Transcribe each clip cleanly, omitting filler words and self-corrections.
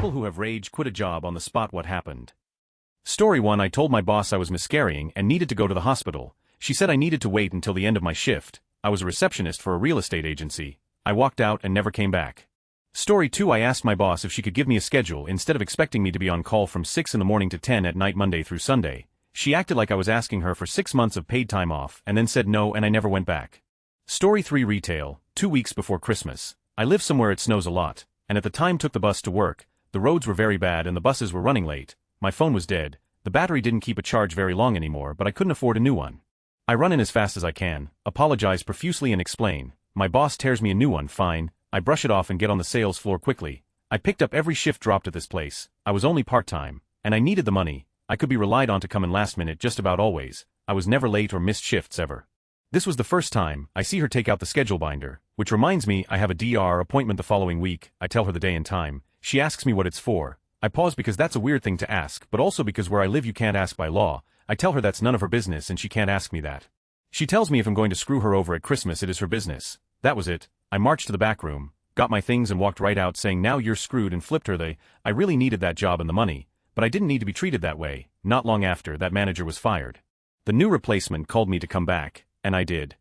People who have rage quit a job on the spot. What happened? Story 1. I told my boss I was miscarrying and needed to go to the hospital. She said I needed to wait until the end of my shift. I was a receptionist for a real estate agency. I walked out and never came back. Story 2. I asked my boss if she could give me a schedule instead of expecting me to be on call from 6 in the morning to 10 at night Monday through Sunday. She acted like I was asking her for 6 months of paid time off and then said no, and I never went back. Story 3. Retail. 2 weeks before Christmas. I live somewhere it snows a lot, and at the time took the bus to work. The roads were very bad and the buses were running late. My phone was dead. The battery didn't keep a charge very long anymore, but I couldn't afford a new one. I run in as fast as I can, apologize profusely and explain. My boss tears me a new one. Fine. I brush it off and get on the sales floor quickly. I picked up every shift dropped at this place. I was only part-time, and I needed the money. I could be relied on to come in last minute just about always. I was never late or missed shifts ever. This was the first time I see her take out the schedule binder, which reminds me I have a DR appointment the following week. I tell her the day and time. She asks me what it's for. I pause because that's a weird thing to ask, but also because where I live you can't ask by law. I tell her that's none of her business and she can't ask me that. She tells me if I'm going to screw her over at Christmas it is her business. That was it. I marched to the back room, got my things and walked right out saying now you're screwed and flipped her. I really needed that job and the money, but I didn't need to be treated that way. Not long after, that manager was fired. The new replacement called me to come back, and I did.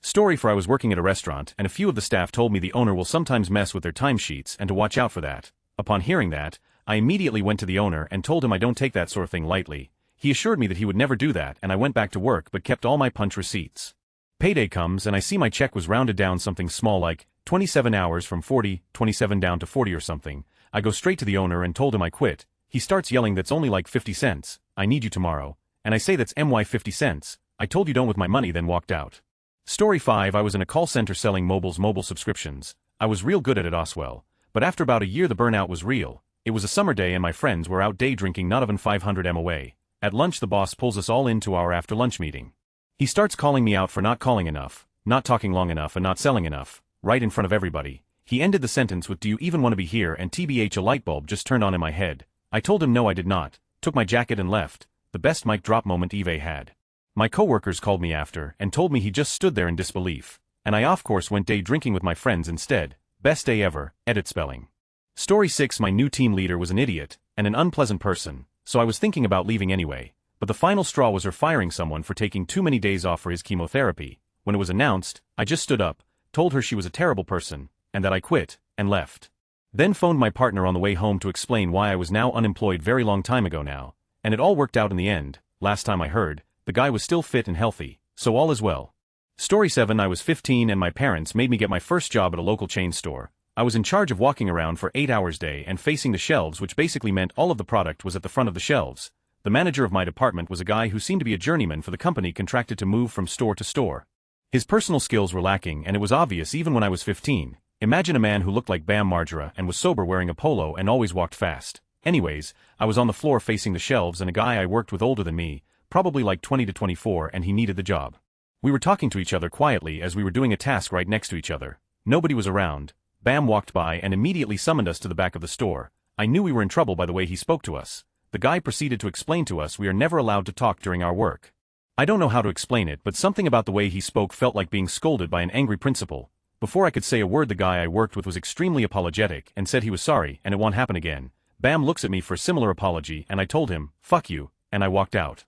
Story 4. I was working at a restaurant and a few of the staff told me the owner will sometimes mess with their timesheets and to watch out for that. Upon hearing that, I immediately went to the owner and told him I don't take that sort of thing lightly. He assured me that he would never do that and I went back to work but kept all my punch receipts. Payday comes and I see my check was rounded down something small like 27 hours from 40, 27 down to 40 or something. I go straight to the owner and told him I quit. He starts yelling that's only like 50 cents. I need you tomorrow. And I say that's my 50 cents. I told you don't with my money, then walked out. Story 5. I was in a call center selling mobile subscriptions. I was real good at it Oswell. But after about a year the burnout was real. It was a summer day and my friends were out day drinking not even 500 MOA. At lunch the boss pulls us all into our after lunch meeting. He starts calling me out for not calling enough, not talking long enough and not selling enough, right in front of everybody. He ended the sentence with do you even want to be here and tbh a light bulb just turned on in my head. I told him no I did not, took my jacket and left. The best mic drop moment Eve had. My coworkers called me after and told me he just stood there in disbelief, and I of course went day drinking with my friends instead. Best day ever, edit spelling. Story 6. My new team leader was an idiot and an unpleasant person, so I was thinking about leaving anyway, but the final straw was her firing someone for taking too many days off for his chemotherapy. When it was announced, I just stood up, told her she was a terrible person, and that I quit, and left. Then phoned my partner on the way home to explain why I was now unemployed very long time ago now, and it all worked out in the end. Last time I heard, the guy was still fit and healthy, so all is well. Story 7. I was 15 and my parents made me get my first job at a local chain store. I was in charge of walking around for 8 hours a day and facing the shelves, which basically meant all of the product was at the front of the shelves. The manager of my department was a guy who seemed to be a journeyman for the company contracted to move from store to store. His personal skills were lacking and it was obvious even when I was 15. Imagine a man who looked like Bam Margera and was sober wearing a polo and always walked fast. Anyways, I was on the floor facing the shelves and a guy I worked with older than me, probably like 20 to 24, and he needed the job. We were talking to each other quietly as we were doing a task right next to each other. Nobody was around. Bam walked by and immediately summoned us to the back of the store. I knew we were in trouble by the way he spoke to us. The guy proceeded to explain to us we are never allowed to talk during our work. I don't know how to explain it, but something about the way he spoke felt like being scolded by an angry principal. Before I could say a word the guy I worked with was extremely apologetic and said he was sorry and it won't happen again. Bam looks at me for a similar apology and I told him, fuck you, and I walked out.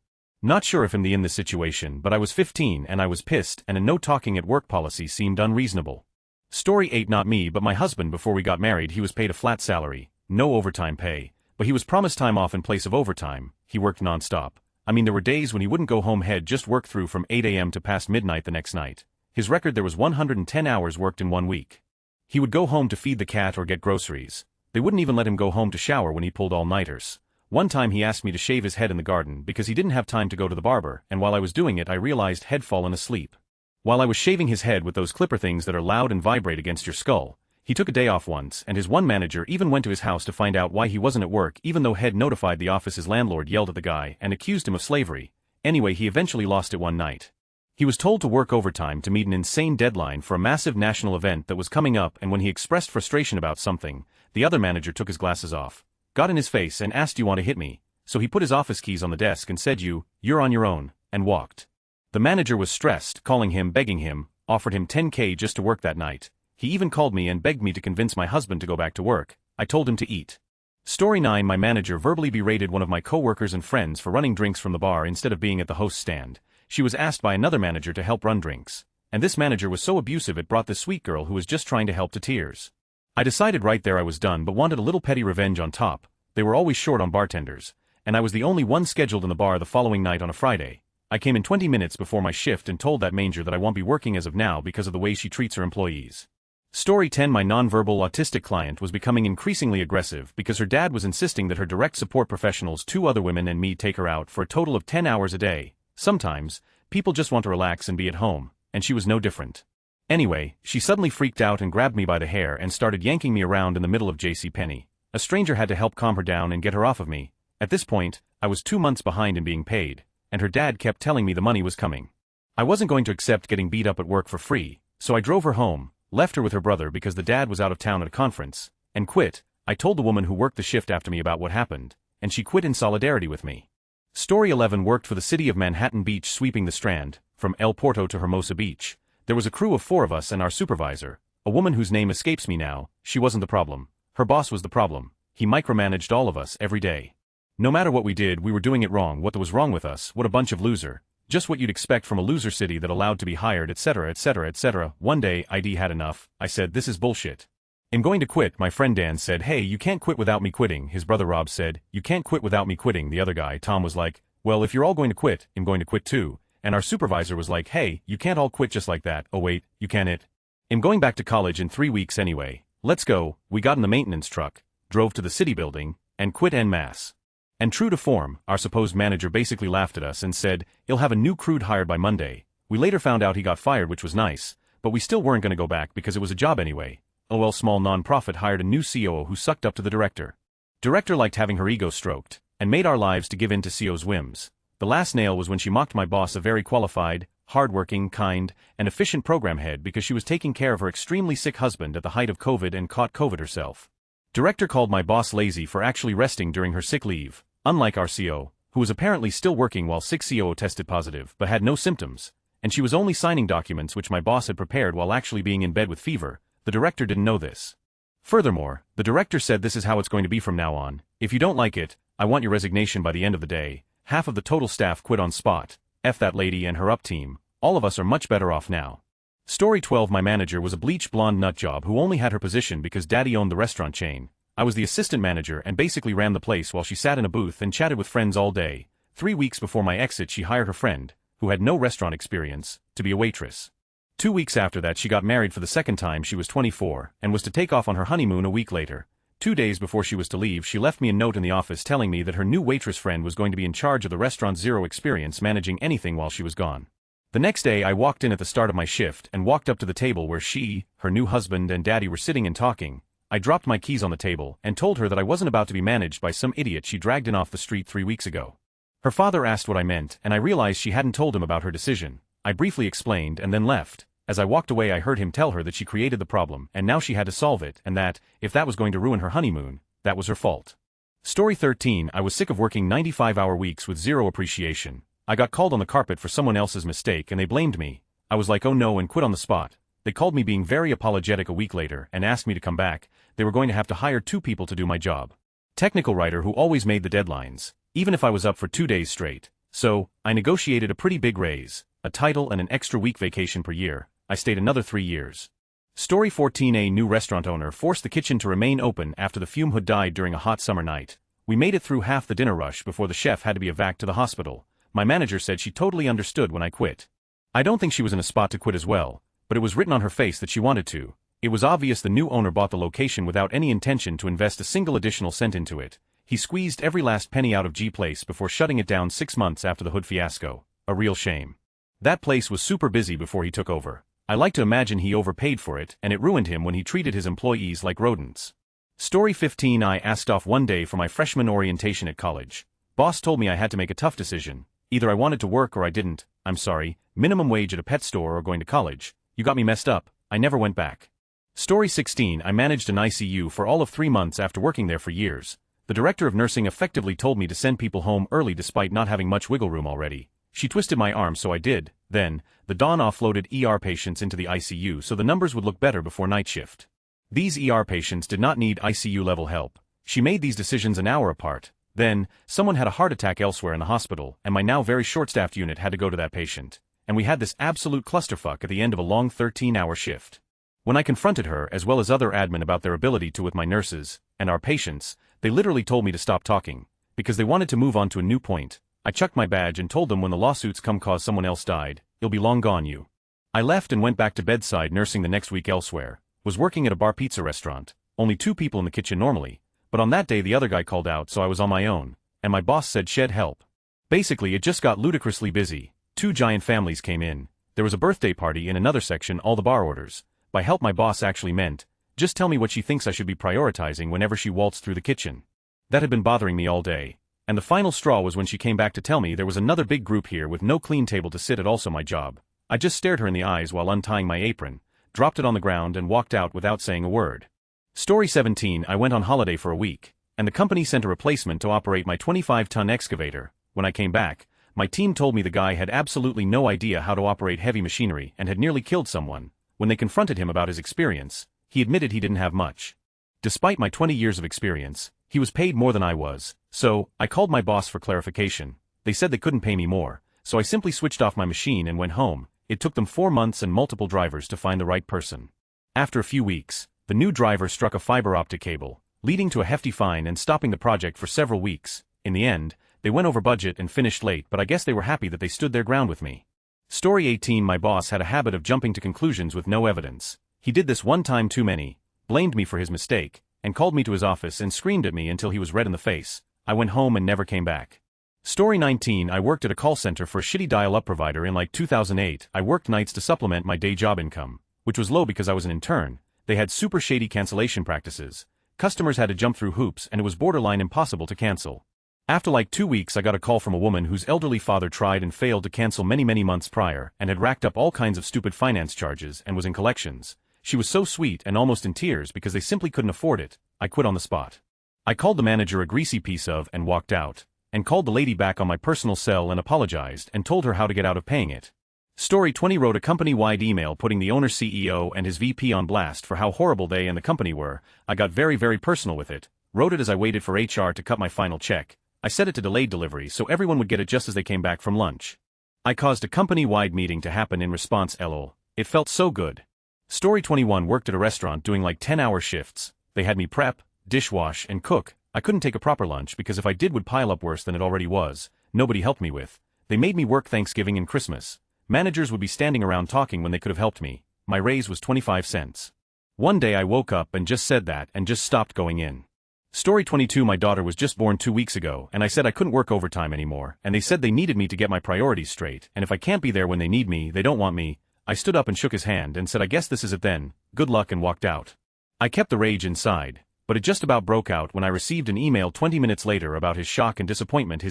Not sure if I'm in this situation, but I was 15 and I was pissed and a no talking at work policy seemed unreasonable. Story 8. Not me but my husband. Before we got married he was paid a flat salary, no overtime pay, but he was promised time off in place of overtime. He worked non-stop. I mean there were days when he wouldn't go home, he'd just work through from 8 a.m. to past midnight the next night. His record, there was 110 hours worked in 1 week. He would go home to feed the cat or get groceries. They wouldn't even let him go home to shower when he pulled all-nighters. One time he asked me to shave his head in the garden because he didn't have time to go to the barber, and while I was doing it I realized he'd fallen asleep. While I was shaving his head with those clipper things that are loud and vibrate against your skull, he took a day off once and his one manager even went to his house to find out why he wasn't at work even though he'd notified the office. His landlord yelled at the guy and accused him of slavery. Anyway, he eventually lost it one night. He was told to work overtime to meet an insane deadline for a massive national event that was coming up, and when he expressed frustration about something, the other manager took his glasses off, got in his face and asked, "You want to hit me?" So he put his office keys on the desk and said, You're on your own, and walked. The manager was stressed, calling him, begging him, offered him $10K just to work that night. He even called me and begged me to convince my husband to go back to work. I told him to eat. Story 9. My manager verbally berated one of my coworkers and friends for running drinks from the bar instead of being at the host's stand. She was asked by another manager to help run drinks. And this manager was so abusive it brought this sweet girl who was just trying to help to tears. I decided right there I was done but wanted a little petty revenge on top. They were always short on bartenders. And I was the only one scheduled in the bar the following night on a Friday. I came in 20 minutes before my shift and told that manger that I won't be working as of now because of the way she treats her employees. Story 10. My nonverbal autistic client was becoming increasingly aggressive because her dad was insisting that her direct support professionals, 2 other women and me, take her out for a total of 10 hours a day. Sometimes, people just want to relax and be at home, and she was no different. Anyway, she suddenly freaked out and grabbed me by the hair and started yanking me around in the middle of JCPenney. A stranger had to help calm her down and get her off of me. At this point, I was 2 months behind in being paid, and her dad kept telling me the money was coming. I wasn't going to accept getting beat up at work for free, so I drove her home, left her with her brother because the dad was out of town at a conference, and quit. I told the woman who worked the shift after me about what happened, and she quit in solidarity with me. Story 11. Worked for the city of Manhattan Beach, sweeping the Strand, from El Porto to Hermosa Beach. There was a crew of 4 of us and our supervisor, a woman whose name escapes me now. She wasn't the problem. Her boss was the problem. He micromanaged all of us every day. No matter what we did, we were doing it wrong. What was wrong with us? What a bunch of loser. Just what you'd expect from a loser city that allowed to be hired, etc., etc., etc. One day, ID had enough. I said, this is bullshit. I'm going to quit. My friend Dan said, hey, you can't quit without me quitting. His brother Rob said, you can't quit without me quitting. The other guy, Tom, was like, well, if you're all going to quit, I'm going to quit too. And our supervisor was like, hey, you can't all quit just like that. Oh wait, you can it. I'm going back to college in 3 weeks anyway. Let's go. We got in the maintenance truck, drove to the city building, and quit en masse. And true to form, our supposed manager basically laughed at us and said, he'll have a new crew hired by Monday. We later found out he got fired, which was nice, but we still weren't going to go back because it was a job anyway. OL small non-profit hired a new COO who sucked up to the director. Director liked having her ego stroked, and made our lives to give in to CO's whims. The last nail was when she mocked my boss, a very qualified, hard-working, kind, and efficient program head, because she was taking care of her extremely sick husband at the height of COVID and caught COVID herself. Director called my boss lazy for actually resting during her sick leave. Unlike our CO, who was apparently still working while sick COO tested positive but had no symptoms, and she was only signing documents which my boss had prepared while actually being in bed with fever, the director didn't know this. Furthermore, the director said, this is how it's going to be from now on. If you don't like it, I want your resignation by the end of the day. Half of the total staff quit on spot. F that lady and her up team. All of us are much better off now. Story 12. My manager was a bleach blonde nutjob who only had her position because daddy owned the restaurant chain. I was the assistant manager and basically ran the place while she sat in a booth and chatted with friends all day. 3 weeks before my exit, she hired her friend, who had no restaurant experience, to be a waitress. 2 weeks after that, she got married for the second time. She was 24 and was to take off on her honeymoon a week later. 2 days before she was to leave, she left me a note in the office telling me that her new waitress friend was going to be in charge of the restaurant's zero experience managing anything while she was gone. The next day, I walked in at the start of my shift and walked up to the table where she, her new husband, and daddy were sitting and talking. I dropped my keys on the table and told her that I wasn't about to be managed by some idiot she dragged in off the street 3 weeks ago. Her father asked what I meant, and I realized she hadn't told him about her decision. I briefly explained and then left. As I walked away, I heard him tell her that she created the problem and now she had to solve it, and that, if that was going to ruin her honeymoon, that was her fault. Story 13. I was sick of working 95-hour weeks with zero appreciation. I got called on the carpet for someone else's mistake and they blamed me. I was like, oh no, and quit on the spot. They called me being very apologetic a week later and asked me to come back. They were going to have to hire 2 people to do my job. Technical writer who always made the deadlines, even if I was up for 2 days straight. So, I negotiated a pretty big raise, a title and an extra week vacation per year. I stayed another 3 years. Story 14. A new restaurant owner forced the kitchen to remain open after the fume hood died during a hot summer night. We made it through half the dinner rush before the chef had to be evac to the hospital. My manager said she totally understood when I quit. I don't think she was in a spot to quit as well, but it was written on her face that she wanted to. It was obvious the new owner bought the location without any intention to invest a single additional cent into it. He squeezed every last penny out of G Place before shutting it down 6 months after the hood fiasco. A real shame. That place was super busy before he took over. I like to imagine he overpaid for it, and it ruined him when he treated his employees like rodents. Story 15. I asked off one day for my freshman orientation at college. Boss told me I had to make a tough decision. Either I wanted to work or I didn't. I'm sorry, minimum wage at a pet store or going to college. You got me messed up. I never went back. Story 16. I managed an ICU for all of 3 months after working there for years. The director of nursing effectively told me to send people home early despite not having much wiggle room already. She twisted my arm, so I did. Then, the dawn offloaded ER patients into the ICU so the numbers would look better before night shift. These ER patients did not need ICU-level help. She made these decisions an hour apart. Then, someone had a heart attack elsewhere in the hospital, and my now very short-staffed unit had to go to that patient. And we had this absolute clusterfuck at the end of a long 13-hour shift. When I confronted her as well as other admin about their ability to with my nurses and our patients, they literally told me to stop talking, because they wanted to move on to a new point. I chucked my badge and told them when the lawsuits come cause someone else died, you'll be long gone you. I left and went back to bedside nursing the next week elsewhere, was working at a bar pizza restaurant, only 2 people in the kitchen normally, but on that day the other guy called out so I was on my own, and my boss said shed help. Basically it just got ludicrously busy, 2 giant families came in, there was a birthday party in another section, all the bar orders. By help my boss actually meant, just tell me what she thinks I should be prioritizing whenever she waltzed through the kitchen. That had been bothering me all day, and the final straw was when she came back to tell me there was another big group here with no clean table to sit at, also my job. I just stared her in the eyes while untying my apron, dropped it on the ground and walked out without saying a word. Story 17. I went on holiday for a week, and the company sent a replacement to operate my 25-ton excavator. When I came back, my team told me the guy had absolutely no idea how to operate heavy machinery and had nearly killed someone. When they confronted him about his experience, he admitted he didn't have much. Despite my 20 years of experience, he was paid more than I was, so I called my boss for clarification. They said they couldn't pay me more, so I simply switched off my machine and went home. It took them 4 months and multiple drivers to find the right person. After a few weeks, the new driver struck a fiber optic cable, leading to a hefty fine and stopping the project for several weeks. In the end, they went over budget and finished late, but I guess they were happy that they stood their ground with me. Story 18. My boss had a habit of jumping to conclusions with no evidence. He did this one time too many, blamed me for his mistake, and called me to his office and screamed at me until he was red in the face. I went home and never came back. Story 19. I worked at a call center for a shitty dial-up provider in like 2008. I worked nights to supplement my day job income, which was low because I was an intern. They had super shady cancellation practices. Customers had to jump through hoops and it was borderline impossible to cancel. After like 2 weeks I got a call from a woman whose elderly father tried and failed to cancel many months prior and had racked up all kinds of stupid finance charges and was in collections. She was so sweet and almost in tears because they simply couldn't afford it. I quit on the spot. I called the manager a greasy piece of and walked out, and called the lady back on my personal cell and apologized and told her how to get out of paying it. Story 20. Wrote a company-wide email putting the owner CEO and his VP on blast for how horrible they and the company were. I got very personal with it. Wrote it as I waited for HR to cut my final check. I set it to delayed delivery so everyone would get it just as they came back from lunch. I caused a company-wide meeting to happen in response. LOL. It felt so good. Story 21. Worked at a restaurant doing like 10-hour shifts. They had me prep, dishwash, and cook. I couldn't take a proper lunch because if I did would pile up worse than it already was. Nobody helped me with. They made me work Thanksgiving and Christmas. Managers would be standing around talking when they could have helped me. My raise was 25 cents. One day I woke up and just said that and just stopped going in. Story 22. My daughter was just born 2 weeks ago and I said I couldn't work overtime anymore and they said they needed me to get my priorities straight and if I can't be there when they need me, they don't want me. I stood up and shook his hand and said I guess this is it then, good luck, and walked out. I kept the rage inside, but it just about broke out when I received an email 20 minutes later about his shock and disappointment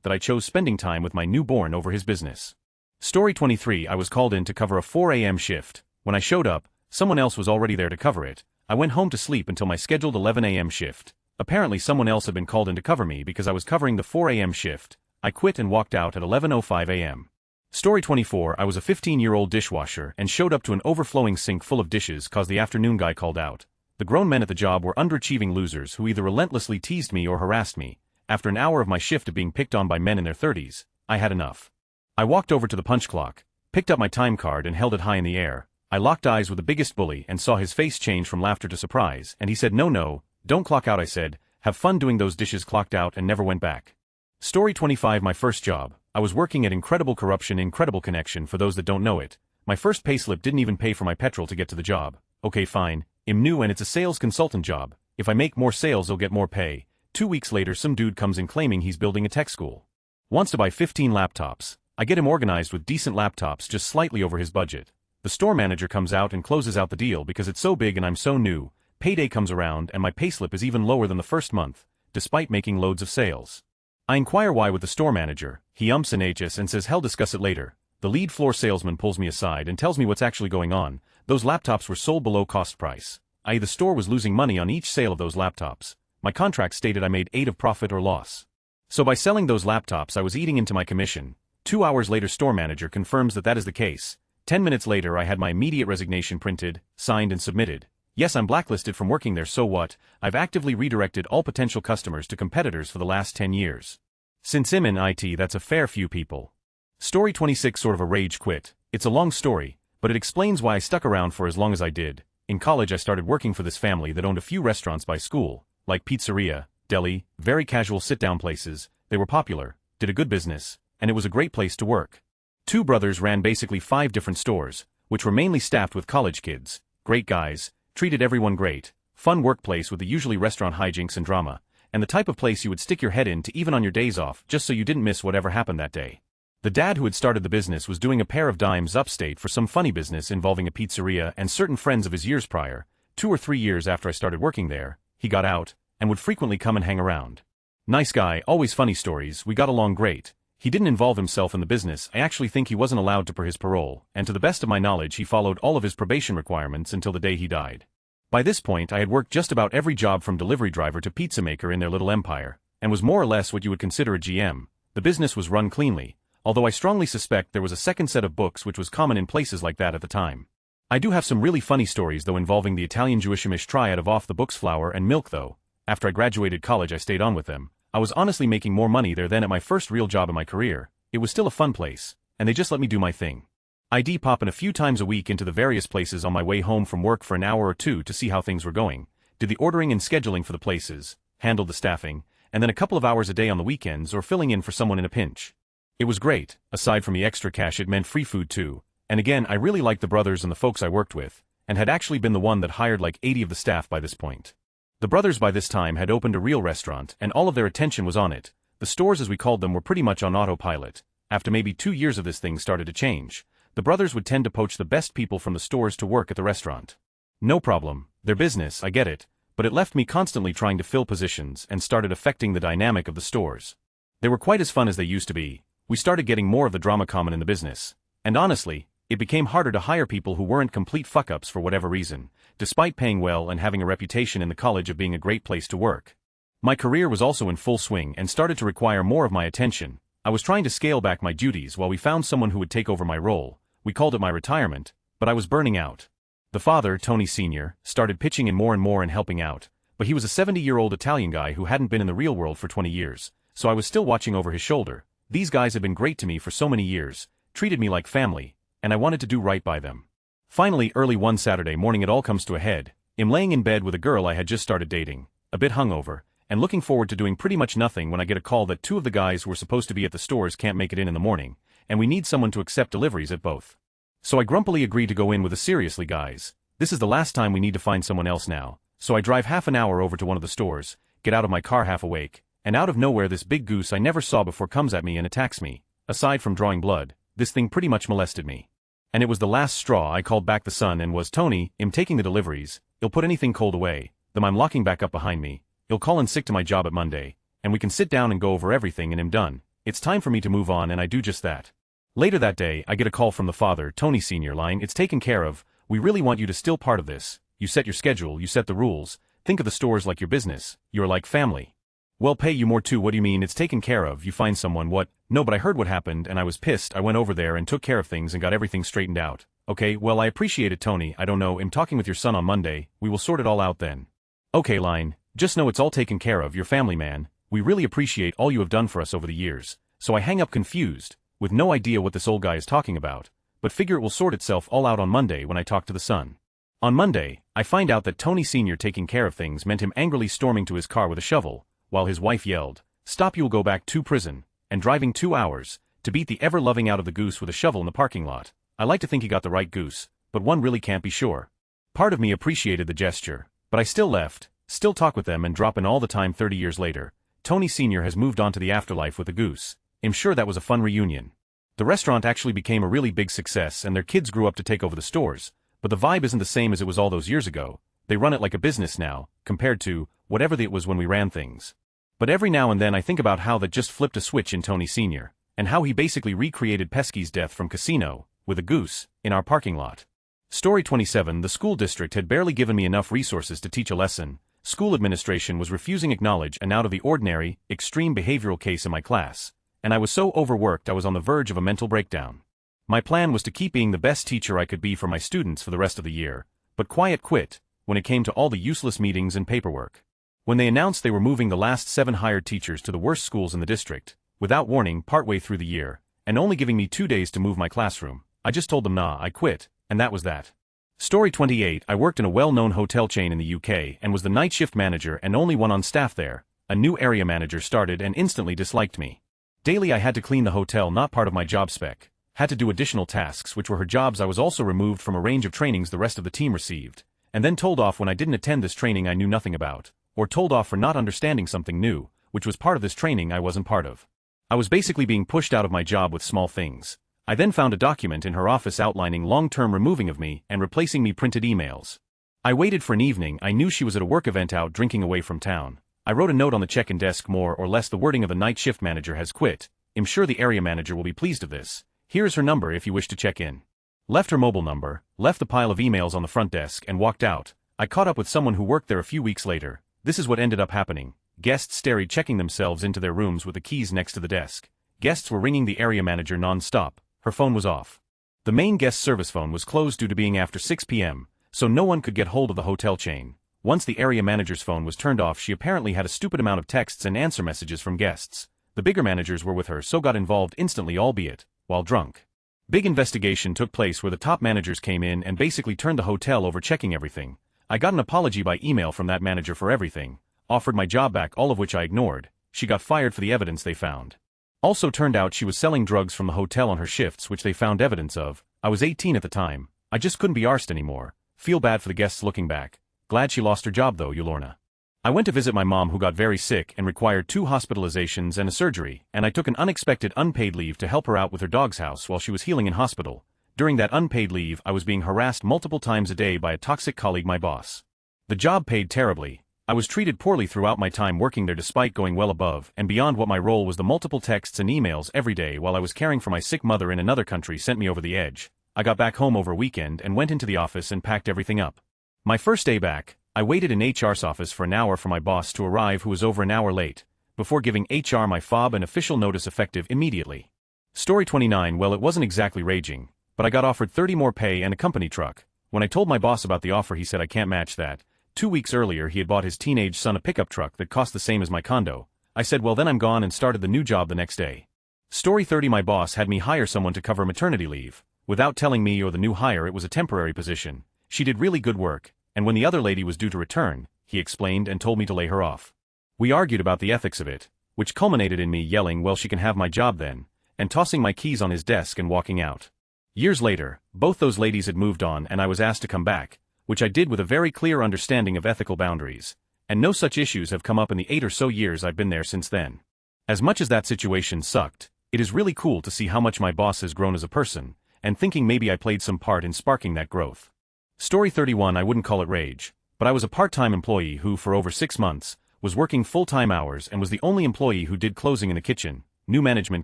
that I chose spending time with my newborn over his business. Story 23. I was called in to cover a 4 a.m. shift. When I showed up, someone else was already there to cover it. I went home to sleep until my scheduled 11 a.m. shift. Apparently someone else had been called in to cover me because I was covering the 4 a.m. shift. I quit and walked out at 11:05 a.m. Story 24. I was a 15-year-old dishwasher and showed up to an overflowing sink full of dishes cause the afternoon guy called out. The grown men at the job were underachieving losers who either relentlessly teased me or harassed me. After an hour of my shift of being picked on by men in their 30s, I had enough. I walked over to the punch clock, picked up my time card and held it high in the air. I locked eyes with the biggest bully and saw his face change from laughter to surprise, and he said, No, don't clock out. I said, have fun doing those dishes. Clocked out and never went back. Story 25. My first job. I was working at Incredible Corruption, Incredible Connection for those that don't know it. My first payslip didn't even pay for my petrol to get to the job. Okay fine, I'm new and it's a sales consultant job. If I make more sales I'll get more pay. 2 weeks later some dude comes in claiming he's building a tech school. Wants to buy 15 laptops. I get him organized with decent laptops just slightly over his budget. The store manager comes out and closes out the deal because it's so big and I'm so new. Payday comes around and my payslip is even lower than the first month, despite making loads of sales. I inquire why with the store manager. He umps and ahs and says he'll discuss it later. The lead floor salesman pulls me aside and tells me what's actually going on. Those laptops were sold below cost price, i.e. the store was losing money on each sale of those laptops. My contract stated I made 8 of profit or loss. So by selling those laptops I was eating into my commission. 2 hours later store manager confirms that is the case. 10 minutes later I had my immediate resignation printed, signed and submitted. Yes, I'm blacklisted from working there, so what? I've actively redirected all potential customers to competitors for the last 10 years. Since I'm in IT, that's a fair few people. Story 26, sort of a rage quit. It's a long story, but it explains why I stuck around for as long as I did. In college I started working for this family that owned a few restaurants by school, like pizzeria, deli, very casual sit-down places. They were popular, did a good business, and it was a great place to work. Two brothers ran basically 5 different stores, which were mainly staffed with college kids, great guys, treated everyone great, fun workplace with the usually restaurant hijinks and drama, and the type of place you would stick your head into even on your days off just so you didn't miss whatever happened that day. The dad who had started the business was doing a pair of dimes upstate for some funny business involving a pizzeria and certain friends of his years prior. 2 or 3 years after I started working there, he got out, and would frequently come and hang around. Nice guy, always funny stories, we got along great. He didn't involve himself in the business. I actually think he wasn't allowed to per his parole, and to the best of my knowledge he followed all of his probation requirements until the day he died. By this point I had worked just about every job from delivery driver to pizza maker in their little empire, and was more or less what you would consider a GM. The business was run cleanly, although I strongly suspect there was a second set of books which was common in places like that at the time. I do have some really funny stories though involving the Italian-Jewish-Amish triad of off-the-books flour and milk though. After I graduated college I stayed on with them. I was honestly making more money there than at my first real job in my career. It was still a fun place, and they just let me do my thing. I'd pop in a few times a week into the various places on my way home from work for an hour or two to see how things were going, did the ordering and scheduling for the places, handled the staffing, and then a couple of hours a day on the weekends or filling in for someone in a pinch. It was great. Aside from the extra cash, it meant free food too, and again I really liked the brothers and the folks I worked with, and had actually been the one that hired like 80 of the staff by this point. The brothers by this time had opened a real restaurant and all of their attention was on it. The stores as we called them were pretty much on autopilot. After maybe 2 years of this, thing started to change. The brothers would tend to poach the best people from the stores to work at the restaurant. No problem, their business, I get it, but it left me constantly trying to fill positions and started affecting the dynamic of the stores. They were quite as fun as they used to be. We started getting more of the drama common in the business. And honestly, it became harder to hire people who weren't complete fuck-ups for whatever reason, despite paying well and having a reputation in the college of being a great place to work. My career was also in full swing and started to require more of my attention. I was trying to scale back my duties while we found someone who would take over my role. We called it my retirement, but I was burning out. The father, Tony Sr., started pitching in more and helping out, but he was a 70-year-old Italian guy who hadn't been in the real world for 20 years, so I was still watching over his shoulder. These guys had been great to me for so many years, treated me like family, and I wanted to do right by them. Finally, early one Saturday morning it all comes to a head. I'm laying in bed with a girl I had just started dating, a bit hungover, and looking forward to doing pretty much nothing when I get a call that 2 of the guys who were supposed to be at the stores can't make it in the morning, and we need someone to accept deliveries at both. So I grumpily agree to go in with a seriously guys, this is the last time we need to find someone else now, so I drive half an hour over to one of the stores, get out of my car half awake, and out of nowhere this big goose I never saw before comes at me and attacks me. Aside from drawing blood, this thing pretty much molested me. And it was the last straw. I called back the son and was, Tony, I'm taking the deliveries, he'll put anything cold away, then I'm locking back up behind me, he'll call in sick to my job at Monday, and we can sit down and go over everything and I'm done. It's time for me to move on and I do just that. Later that day, I get a call from the father, Tony Sr. line, it's taken care of, we really want you to still part of this, you set your schedule, you set the rules, think of the stores like your business, you're like family. Well, pay you more too. What do you mean it's taken care of? You find someone. What? No, but I heard what happened and I was pissed. I went over there and took care of things and got everything straightened out. Okay, well I appreciate it, Tony. I don't know, I'm talking with your son on Monday, we will sort it all out then. Okay, line, just know it's all taken care of, your family man, we really appreciate all you have done for us over the years. So I hang up confused, with no idea what this old guy is talking about, but figure it will sort itself all out on Monday when I talk to the son. On Monday, I find out that Tony Sr. taking care of things meant him angrily storming to his car with a shovel, while his wife yelled, "Stop, you'll go back to prison," and driving 2 hours, to beat the ever-loving out of the goose with a shovel in the parking lot. I like to think he got the right goose, but one really can't be sure. Part of me appreciated the gesture, but I still left, still talk with them and drop in all the time. 30 years later, Tony Sr. has moved on to the afterlife with the goose. I'm sure that was a fun reunion. The restaurant actually became a really big success and their kids grew up to take over the stores, but the vibe isn't the same as it was all those years ago. They run it like a business now, compared to whatever it was when we ran things. But every now and then I think about how that just flipped a switch in Tony Sr., and how he basically recreated Pesky's death from Casino, with a goose, in our parking lot. Story 27. The school district had barely given me enough resources to teach a lesson. School administration was refusing acknowledge an out-of-the-ordinary, extreme behavioral case in my class, and I was so overworked I was on the verge of a mental breakdown. My plan was to keep being the best teacher I could be for my students for the rest of the year, but quiet quit, when it came to all the useless meetings and paperwork. When they announced they were moving the last 7 hired teachers to the worst schools in the district, without warning partway through the year, and only giving me 2 days to move my classroom, I just told them nah, I quit, and that was that. Story 28. I worked in a well-known hotel chain in the UK and was the night shift manager and only one on staff there. A new area manager started and instantly disliked me. Daily I had to clean the hotel, not part of my job spec. Had to do additional tasks which were her jobs. I was also removed from a range of trainings the rest of the team received, and then told off when I didn't attend this training I knew nothing about, or told off for not understanding something new, which was part of this training I wasn't part of. I was basically being pushed out of my job with small things. I then found a document in her office outlining long-term removing of me and replacing me printed emails. I waited for an evening. I knew she was at a work event out drinking away from town. I wrote a note on the check-in desk, more or less the wording of the night shift manager has quit. I'm sure the area manager will be pleased of this. Here's her number if you wish to check in. Left her mobile number, left the pile of emails on the front desk and walked out. I caught up with someone who worked there a few weeks later. This is what ended up happening. Guests started checking themselves into their rooms with the keys next to the desk. Guests were ringing the area manager non-stop. Her phone was off. The main guest service phone was closed due to being after 6 p.m., so no one could get hold of the hotel chain. Once the area manager's phone was turned off, she apparently had a stupid amount of texts and answer messages from guests. The bigger managers were with her, so got involved instantly, albeit while drunk. Big investigation took place where the top managers came in and basically turned the hotel over, checking everything. I got an apology by email from that manager for everything, offered my job back, all of which I ignored. She got fired for the evidence they found. Also turned out she was selling drugs from the hotel on her shifts, which they found evidence of. I was 18 at the time. I just couldn't be arsed anymore. Feel bad for the guests looking back. Glad she lost her job though, Yolorna. I went to visit my mom, who got very sick and required 2 hospitalizations and a surgery, and I took an unexpected unpaid leave to help her out with her dog's house while she was healing in hospital. During that unpaid leave I was being harassed multiple times a day by a toxic colleague, my boss. The job paid terribly. I was treated poorly throughout my time working there, despite going well above and beyond what my role was. The multiple texts and emails every day while I was caring for my sick mother in another country sent me over the edge. I got back home over a weekend and went into the office and packed everything up. My first day back, I waited in HR's office for an hour for my boss to arrive, who was over an hour late, before giving HR my fob and official notice effective immediately. Story 29. Well, it wasn't exactly raging, but I got offered 30 more pay and a company truck. When I told my boss about the offer, he said I can't match that. 2 weeks earlier he had bought his teenage son a pickup truck that cost the same as my condo. I said well then I'm gone, and started the new job the next day. Story 30. My boss had me hire someone to cover maternity leave. Without telling me or the new hire it was a temporary position. She did really good work, and when the other lady was due to return, he explained and told me to lay her off. We argued about the ethics of it, which culminated in me yelling well she can have my job then, and tossing my keys on his desk and walking out. Years later, both those ladies had moved on and I was asked to come back, which I did with a very clear understanding of ethical boundaries, and no such issues have come up in the 8 or so years I've been there since then. As much as that situation sucked, it is really cool to see how much my boss has grown as a person, and thinking maybe I played some part in sparking that growth. Story 31. I wouldn't call it rage, but I was a part-time employee who for over 6 months, was working full-time hours and was the only employee who did closing in the kitchen. New management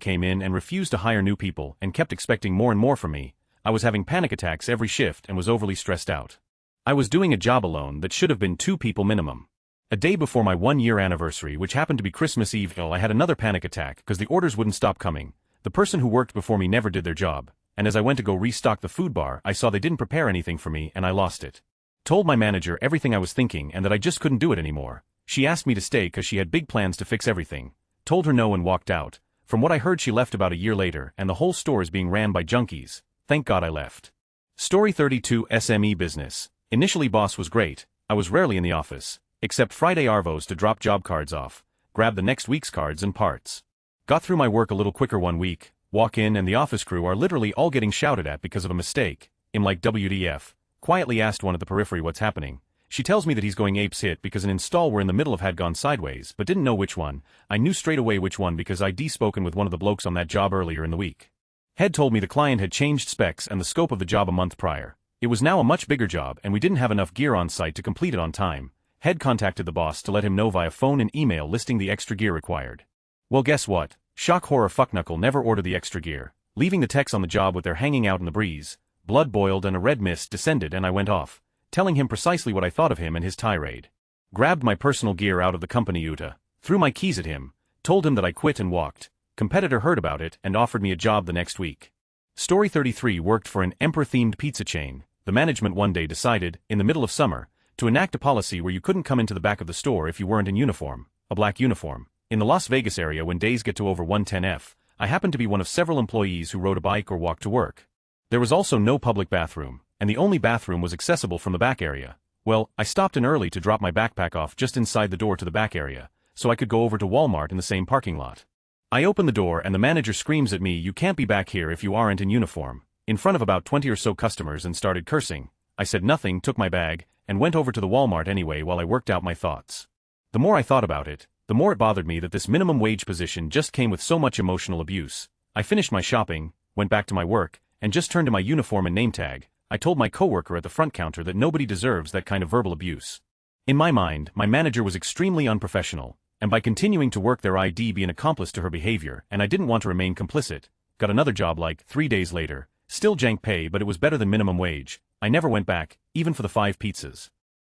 came in and refused to hire new people and kept expecting more and more from me. I was having panic attacks every shift and was overly stressed out. I was doing a job alone that should have been 2 people minimum. A day before my 1-year anniversary, which happened to be Christmas Eve, I had another panic attack because the orders wouldn't stop coming. The person who worked before me never did their job, and as I went to go restock the food bar I saw they didn't prepare anything for me and I lost it. Told my manager everything I was thinking and that I just couldn't do it anymore. She asked me to stay because she had big plans to fix everything. Told her no and walked out. From what I heard she left about a year later and the whole store is being ran by junkies. Thank God I left. Story 32. SME business. Initially boss was great. I was rarely in the office, except Friday arvos to drop job cards off, grab the next week's cards and parts. Got through my work a little quicker one week, walk in and the office crew are literally all getting shouted at because of a mistake. I'm like WDF. Quietly asked one at the periphery what's happening. She tells me that he's going apes hit because an install we're in the middle of had gone sideways but didn't know which one. I knew straight away which one because I'd spoken with one of the blokes on that job earlier in the week. Head told me the client had changed specs and the scope of the job a month prior. It was now a much bigger job and we didn't have enough gear on site to complete it on time. Head contacted the boss to let him know via phone and email listing the extra gear required. Well, guess what? Shock horror fucknuckle never ordered the extra gear, leaving the techs on the job with their hanging out in the breeze. Blood boiled and a red mist descended and I went off, telling him precisely what I thought of him and his tirade. Grabbed my personal gear out of the company Uta, threw my keys at him, told him that I quit and walked. Competitor heard about it and offered me a job the next week. Story 33. Worked for an emperor-themed pizza chain. The management one day decided, in the middle of summer, to enact a policy where you couldn't come into the back of the store if you weren't in uniform, a black uniform. In the Las Vegas area when days get to over 110F, I happened to be one of several employees who rode a bike or walked to work. There was also no public bathroom, and the only bathroom was accessible from the back area. Well, I stopped in early to drop my backpack off just inside the door to the back area, so I could go over to Walmart in the same parking lot. I open the door and the manager screams at me, "You can't be back here if you aren't in uniform," in front of about 20 or so customers and started cursing. I said nothing, took my bag, and went over to the Walmart anyway while I worked out my thoughts. The more I thought about it, the more it bothered me that this minimum wage position just came with so much emotional abuse. I finished my shopping, went back to my work, and just turned to my uniform and name tag. I told my coworker at the front counter that nobody deserves that kind of verbal abuse. In my mind, my manager was extremely unprofessional, and by continuing to work there I'd be an accomplice to her behavior, and I didn't want to remain complicit. Got another job like 3 days later, still jank pay, but it was better than minimum wage. I never went back, even for the 5 pizzas.